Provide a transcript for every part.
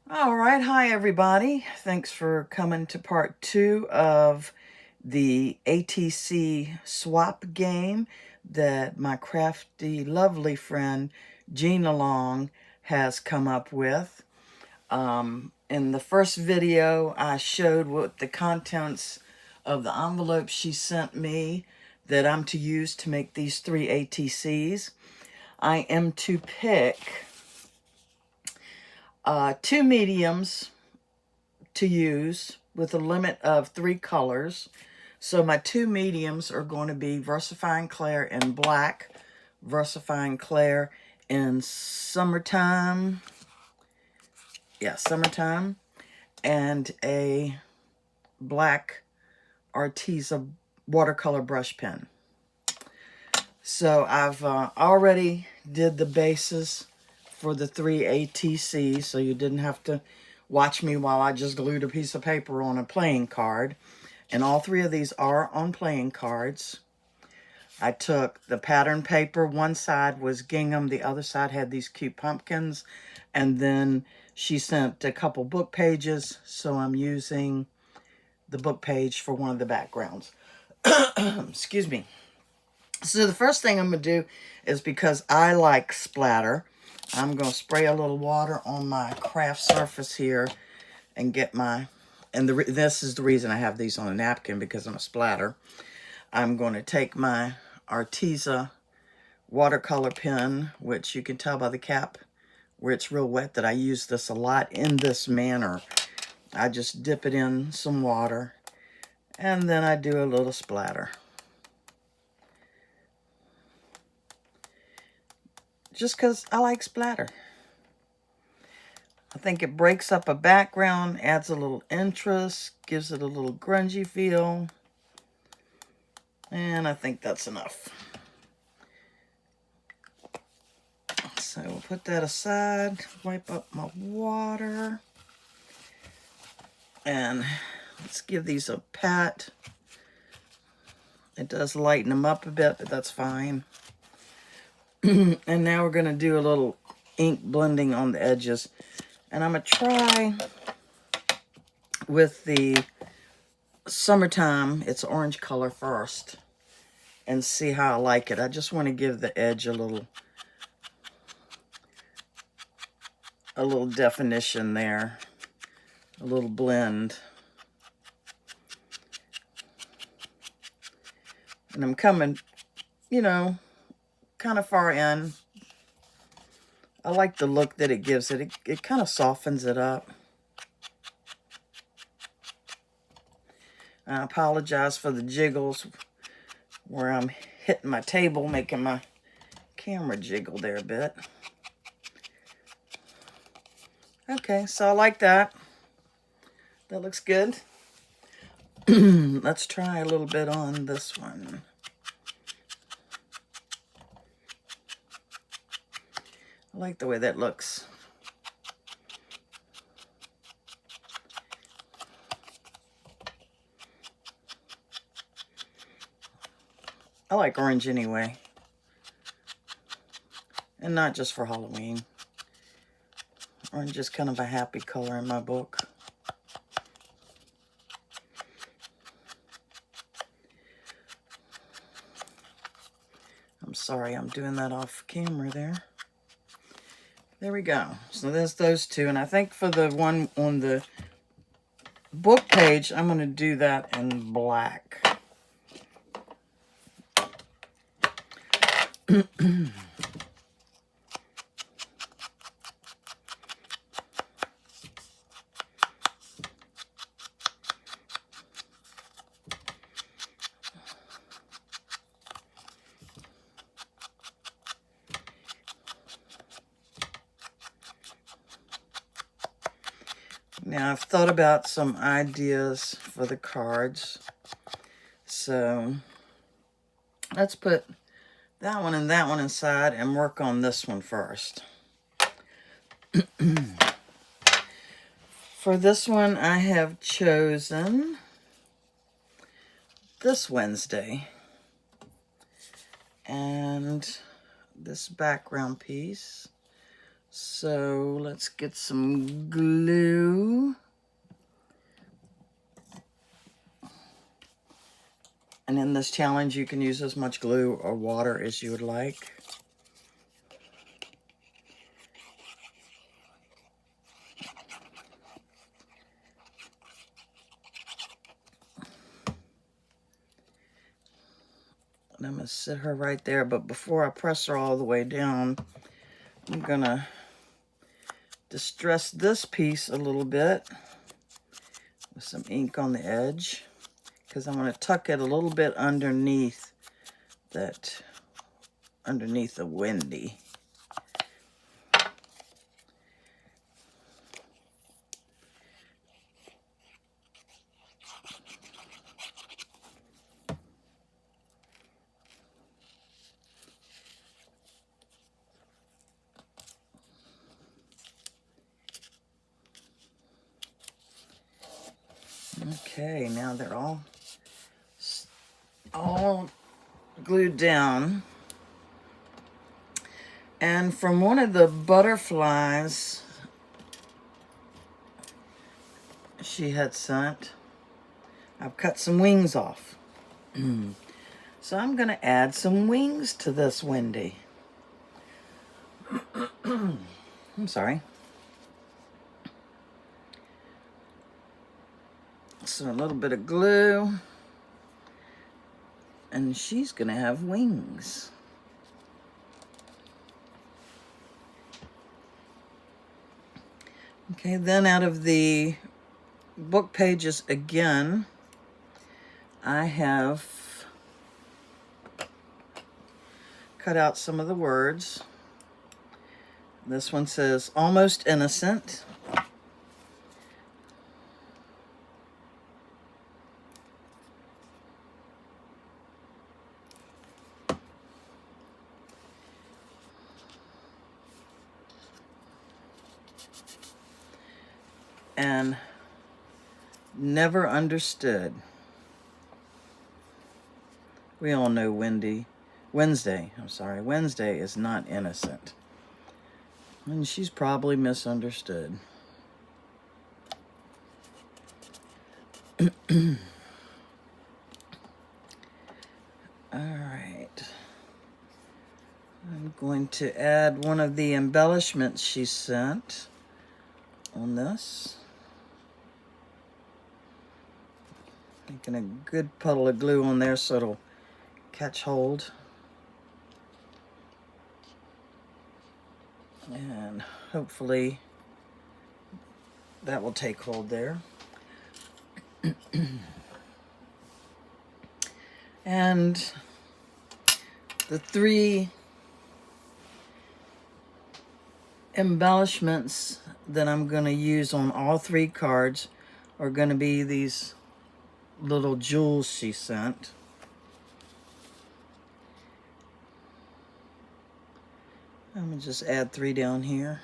All right, hi everybody. Thanks for coming to part 2 of the ATC Swap Game that my crafty, lovely friend Gina Long has come up with. In the first video, I showed what the contents of the envelope she sent me that I'm to use to make these 3 ATCs. I am to pick 2 mediums to use with a limit of 3 colors. So my 2 mediums are going to be VersaFine Clair in black, VersaFine Clair in summertime, summertime, and a black Arteza watercolor brush pen. So I've already did the bases for the 3 ATCs, so you didn't have to watch me while I just glued a piece of paper on a playing card. And all 3 of these are on playing cards. I took the pattern paper. One side was gingham, the other side had these cute pumpkins. And then she sent a couple book pages, so I'm using the book page for one of the backgrounds. Excuse me. So the first thing I'm going to do is, because I like splatter, I'm going to spray a little water on my craft surface here and get my, and this is the reason I have these on a napkin, because I'm a splatter. I'm going to take my Arteza watercolor pen, which you can tell by the cap where it's real wet that I use this a lot in this manner. I just dip it in some water and then I do a little splatter. Just because I like splatter. I think it breaks up a background, adds a little interest, gives it a little grungy feel. And I think that's enough. So we'll put that aside, wipe up my water. And let's give these a pat. It does lighten them up a bit, but that's fine. And now we're going to do a little ink blending on the edges. And I'm going to try with the summertime, it's orange color first, and see how I like it. I just want to give the edge a little definition there, a little blend. And I'm coming, you know, kind of far in. I like the look that it gives it. It kind of softens it up. I apologize for the jiggles where I'm hitting my table, making my camera jiggle there a bit. Okay, so I like that. That looks good. Let's try a little bit on this one. I like the way that looks. I like orange anyway. And not just for Halloween. Orange is kind of a happy color in my book. I'm sorry, I'm doing that off camera there. There we go. So there's those 2. And I think for the one on the book page, I'm going to do that in black. Now, I've thought about some ideas for the cards. So let's put that one and that one inside and work on this one first. For this one, I have chosen this Wednesday. And this background piece. So let's get some glue. And in this challenge, you can use as much glue or water as you would like. And I'm going to sit her right there, but before I press her all the way down, I'm going to distress this piece a little bit with some ink on the edge, because I'm going to tuck it a little bit underneath the Wendy. Okay, now they're all glued down. And from one of the butterflies she had sent, I've cut some wings off. So I'm going to add some wings to this Wendy. I'm sorry. So a little bit of glue. And she's going to have wings. Okay, then out of the book pages again, I have cut out some of the words. This one says, almost innocent. And never understood. We all know Wednesday is not innocent. And she's probably misunderstood. All right. I'm going to add one of the embellishments she sent on this. Making a good puddle of glue on there so it'll catch hold. And hopefully that will take hold there. And the 3 embellishments that I'm going to use on all 3 cards are going to be these little jewels she sent. I'm going to just add 3 down here.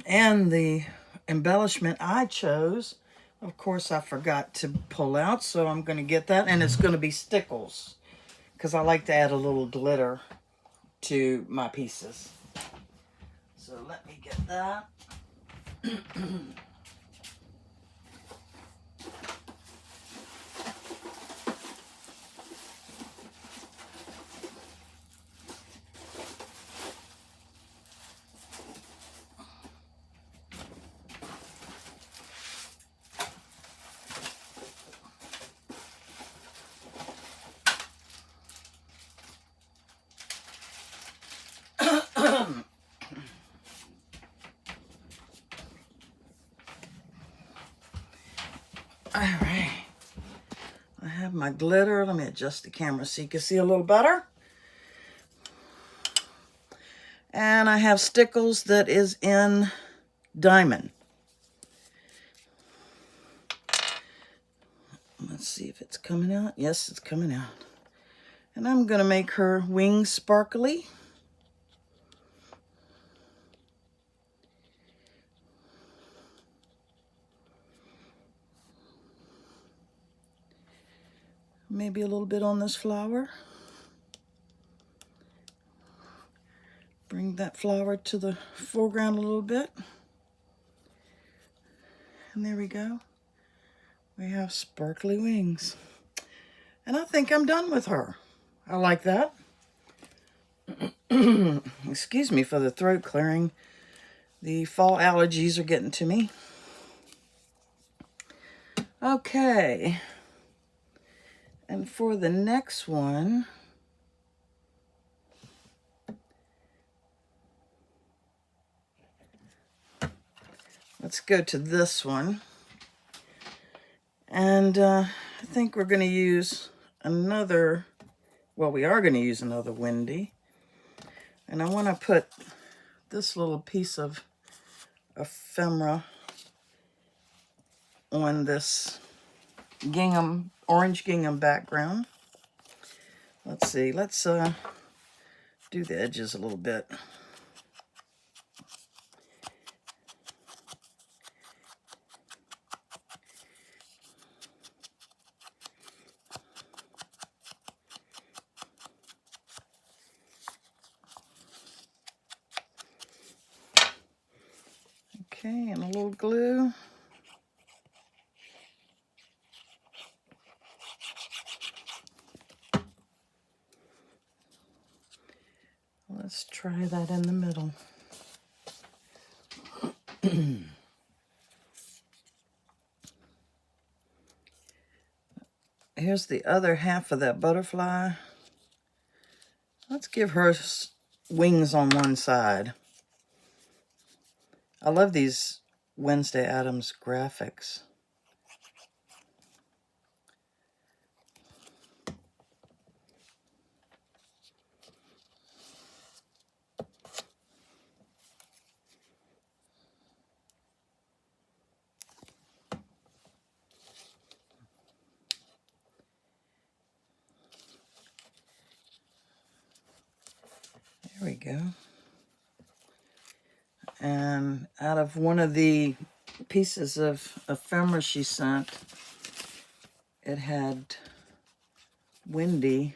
And the embellishment I chose, of course, I forgot to pull out, so I'm going to get that, and it's going to be stickles, because I like to add a little glitter to my pieces. So let me get that. All right, I have my glitter. Let me adjust the camera so you can see a little better. And I have stickles that is in diamond. Let's see if it's coming out. Yes, it's coming out. And I'm going to make her wings sparkly. Maybe a little bit on this flower. Bring that flower to the foreground a little bit. And there we go. We have sparkly wings. And I think I'm done with her. I like that. Excuse me for the throat clearing. The fall allergies are getting to me. Okay. And for the next one, let's go to this one. And I think we're going to use another, well, we are going to use another Wendy. And I want to put this little piece of ephemera on this gingham, orange gingham background. Let's see, let's do the edges a little bit. Okay, and a little glue. Let's try that in the middle. Here's the other half of that butterfly. Let's give her wings on one side. I love these Wednesday Addams graphics. There we go. And out of one of the pieces of ephemera she sent, it had Wednesday.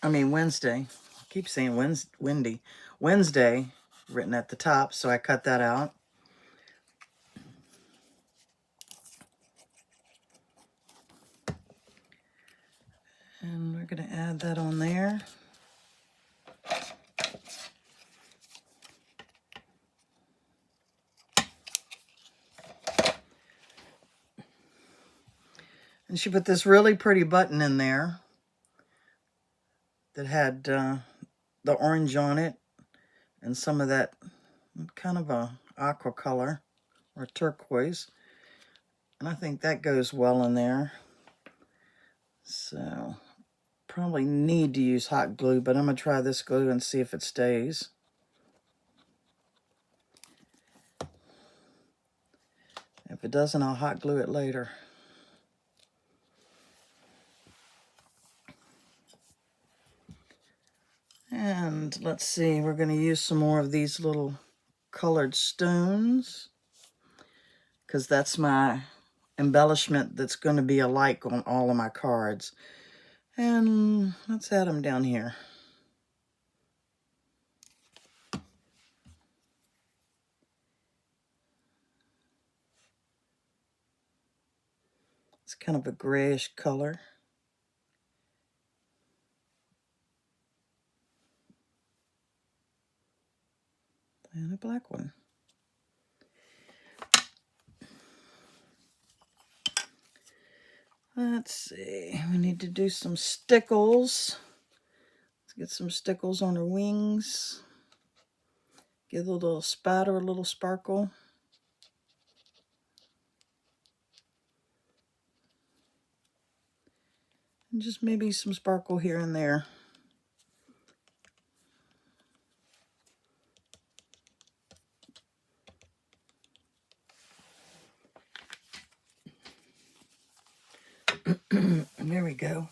I keep saying Wendy. Wednesday written at the top, so I cut that out. And we're going to add that on there. And she put this really pretty button in there that had the orange on it and some of that kind of a aqua color or turquoise. And I think that goes well in there. So probably need to use hot glue, but I'm going to try this glue and see if it stays. If it doesn't, I'll hot glue it later. And let's see, we're going to use some more of these little colored stones because that's my embellishment that's going to be alike on all of my cards. And let's add them down here. It's kind of a grayish color. And a black one. Let's see, we need to do some stickles. Let's get some stickles on her wings. Give a little spatter, a little sparkle. And just maybe some sparkle here and there. There we go.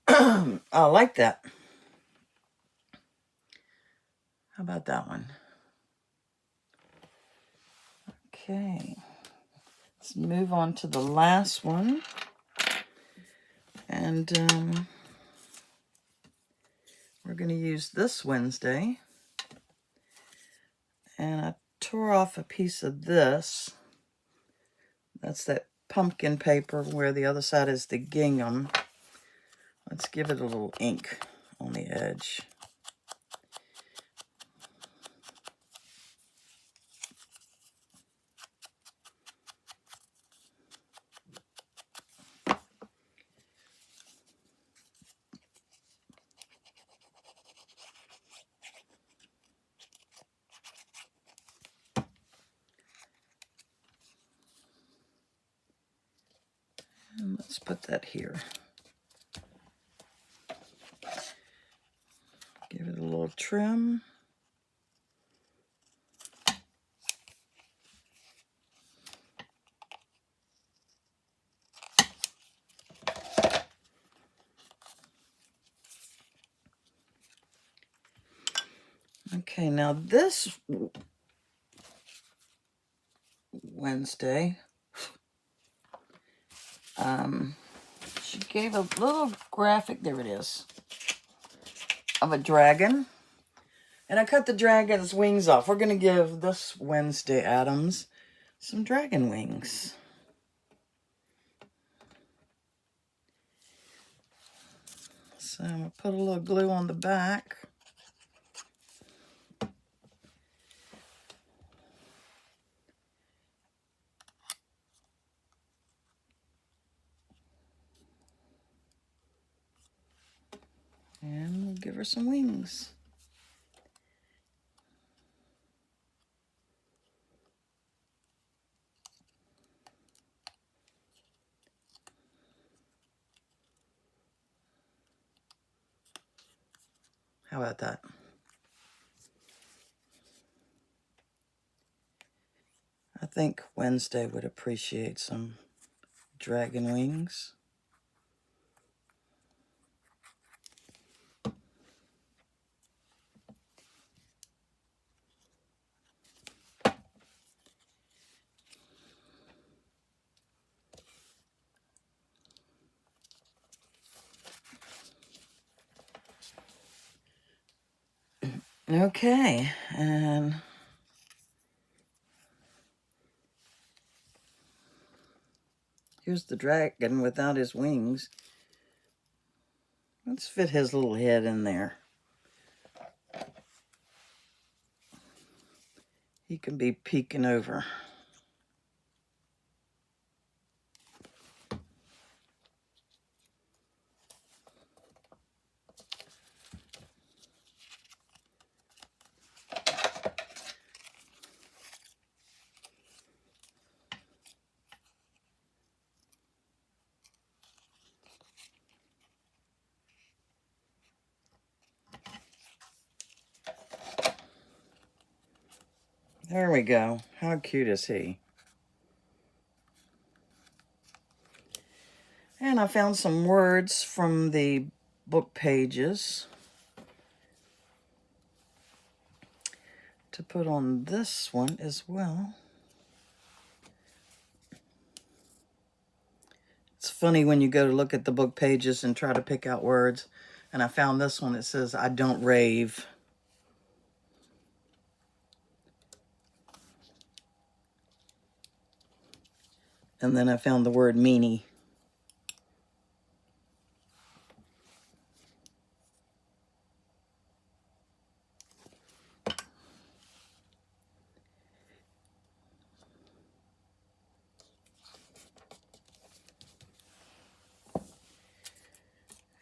I like that. How about that one? Okay. Let's move on to the last one. And we're going to use this Wednesday. And I tore off a piece of this. That's that pumpkin paper where the other side is the gingham. Let's give it a little ink on the edge. And let's put that here. Give it a little trim. Okay, now this Wednesday, she gave a little graphic, there it is, of a dragon. And I cut the dragon's wings off. We're going to give this Wednesday Adams some dragon wings. So I'm going to put a little glue on the back. And we'll give her some wings. How about that? I think Wednesday would appreciate some dragon wings. Okay, and here's the dragon without his wings. Let's fit his little head in there. He can be peeking over. There we go. How cute is he? And I found some words from the book pages to put on this one as well. It's funny when you go to look at the book pages and try to pick out words. And I found this one that says, I don't rave. And then I found the word meanie.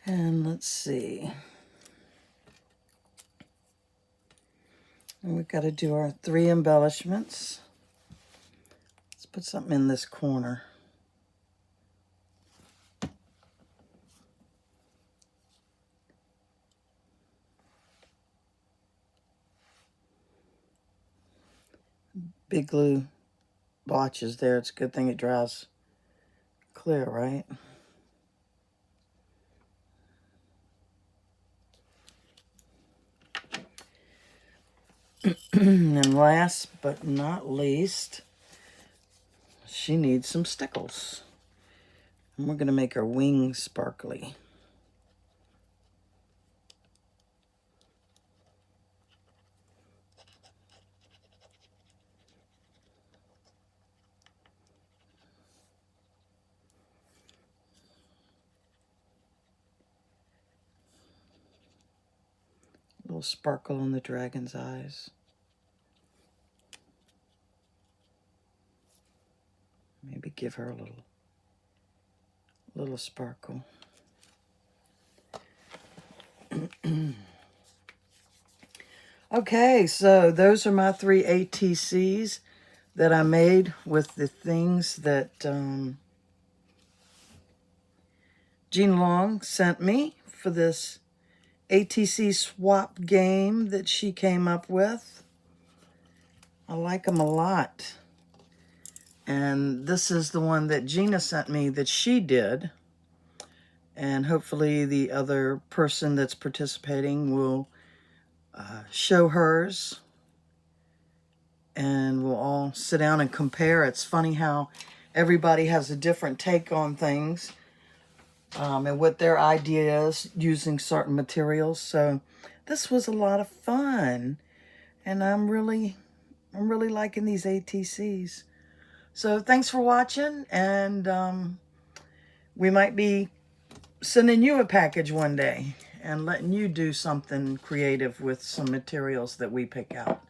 And let's see. And we've got to do our 3 embellishments. Let's put something in this corner. Big glue blotches there. It's a good thing it dries clear, right? And last but not least, she needs some stickles. And we're going to make her wings sparkly. A little sparkle in the dragon's eyes. Maybe give her a little sparkle. Okay, so those are my 3 ATCs that I made with the things that Gina Long sent me for this ATC Swap Game that she came up with. I like them a lot. And this is the one that Gina sent me that she did. And hopefully the other person that's participating will show hers. And we'll all sit down and compare. It's funny how everybody has a different take on things and what their idea is using certain materials. So this was a lot of fun. And I'm really liking these ATCs. So thanks for watching, and we might be sending you a package one day and letting you do something creative with some materials that we pick out.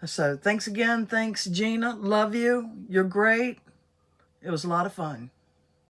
So thanks again. Thanks, Gina. Love you. You're great. It was a lot of fun.